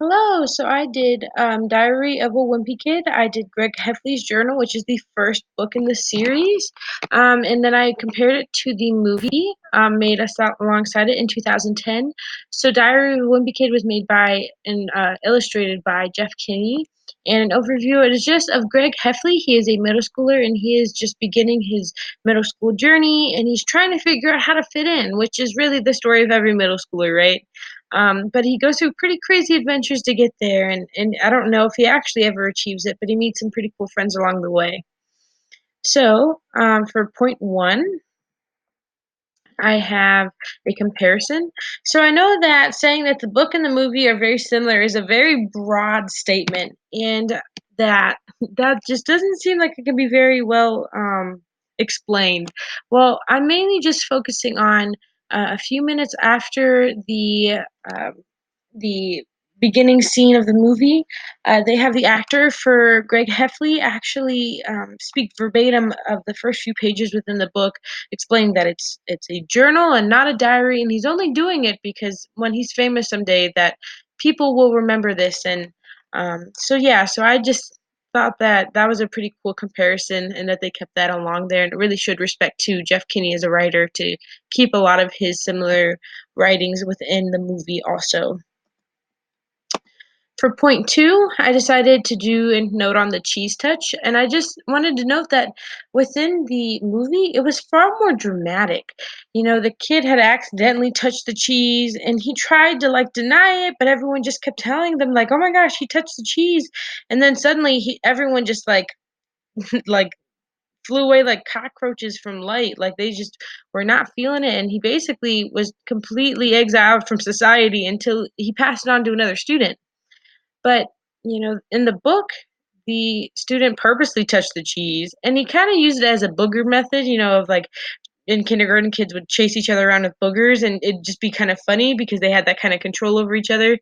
Hello. So I did Diary of a Wimpy Kid. I did Greg Heffley's Journal, which is the first book in the series. And then I compared it to the movie made us out alongside it in 2010. So Diary of a Wimpy Kid was made by and illustrated by Jeff Kinney. And an overview, it is just of Greg Heffley. He is a middle schooler and he is just beginning his middle school journey and he's trying to figure out how to fit in, which is really the story of every middle schooler, right? But he goes through pretty crazy adventures to get there, and I don't know if he actually ever achieves it, but he meets some pretty cool friends along the way. So, for point one, I have a comparison. So I know that saying that the book and the movie are very similar is a very broad statement, and that that just doesn't seem like it can be very well explained. Well, I'm mainly just focusing on a few minutes after uh, the beginning scene of the movie. They have the actor for Greg Heffley actually speak verbatim of the first few pages within the book, explaining that it's a journal and not a diary, and he's only doing it because when he's famous someday, that people will remember this. And so yeah, so I just thought that that was a pretty cool comparison, and that they kept that along there, and it really showed respect to Jeff Kinney as a writer to keep a lot of his similar writings within the movie also. For point two, I decided to do a note on the cheese touch, and I just wanted to note that within the movie, it was far more dramatic. You know, the kid had accidentally touched the cheese, and he tried to like deny it, but everyone just kept telling them like, "Oh my gosh, he touched the cheese," and then suddenly everyone just like like flew away like cockroaches from light. Like they just were not feeling it, and he basically was completely exiled from society until he passed it on to another student. But, you know, in the book, the student purposely touched the cheese, and he kinda used it as a booger method, you know, of, like, in kindergarten, kids would chase each other around with boogers, and it'd just be kind of funny because they had that kinda control over each other.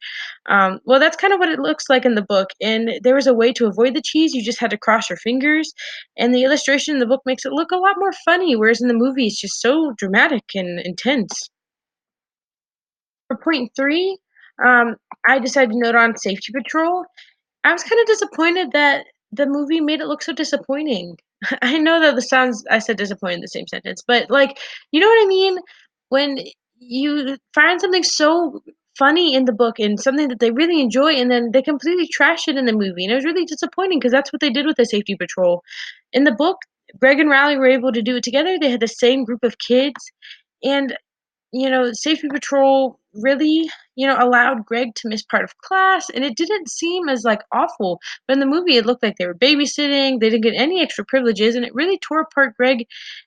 Well, that's kinda what it looks like in the book, and there was a way to avoid the cheese, you just had to cross your fingers, and the illustration in the book makes it look a lot more funny, whereas in the movie, it's just so dramatic and intense. For point 3, I decided to note on Safety Patrol. I was kinda disappointed that the movie made it look so disappointing. I know that the sounds I said disappointed in the same sentence, but, like, you know what I mean? When you find something so funny in the book and something that they really enjoy, and then they completely trash it in the movie, and it was really disappointing because that's what they did with the Safety Patrol. In the book, Greg and Riley were able to do it together, they had the same group of kids, and Safety Patrol really, allowed Greg to miss part of class, and it didn't seem as like awful. But in the movie, it looked like they were babysitting. They didn't get any extra privileges, and it really tore apart Greg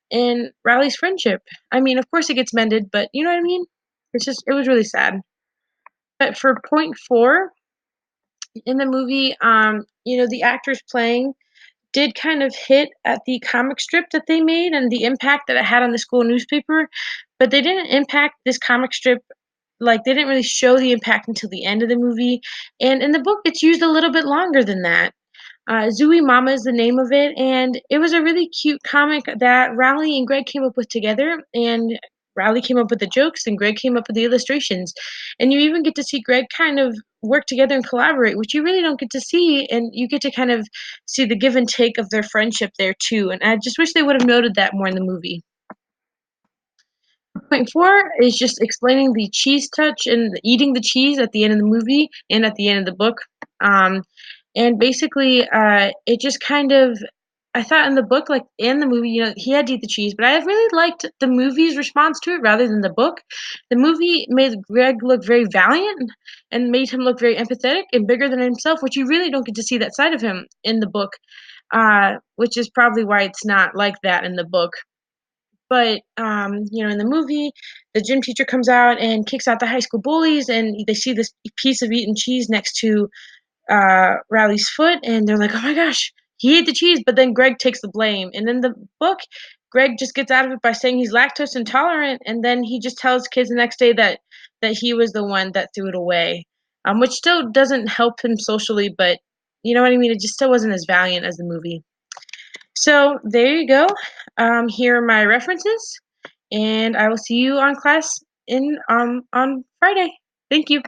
and Riley's friendship. I mean, of course, it gets mended, but you know what I mean. It was really sad. But for point four in the movie, the actors playing did kind of hit at the comic strip that they made and the impact that it had on the school newspaper, but they didn't impact this comic strip. Like, they didn't really show the impact until the end of the movie, and in the book, it's used a little bit longer than that. Zoowee Mama is the name of it, and it was a really cute comic that Riley and Greg came up with together, and Riley came up with the jokes, and Greg came up with the illustrations. And you even get to see Greg kind of work together and collaborate, which you really don't get to see, and you get to kind of see the give and take of their friendship there too. And I just wish they would have noted that more in the movie. Point four is just explaining the cheese touch and eating the cheese at the end of the movie and at the end of the book. Um, and basically, it just kind of, I thought in the book, like in the movie, he had to eat the cheese, but I really liked the movie's response to it rather than the book. The movie made Greg look very valiant and made him look very empathetic and bigger than himself, which you really don't get to see that side of him in the book, which is probably why it's not like that in the book. But, in the movie, the gym teacher comes out and kicks out the high school bullies, and they see this piece of eaten cheese next to Riley's foot, and they're like, "Oh my gosh, he ate the cheese." But then Greg takes the blame, and in the book, Greg just gets out of it by saying he's lactose intolerant, and then he just tells kids the next day that he was the one that threw it away, which still doesn't help him socially, but you know what I mean. It just still wasn't as valiant as the movie. So there you go. Here are my references, and I will see you on class in on Friday. Thank you.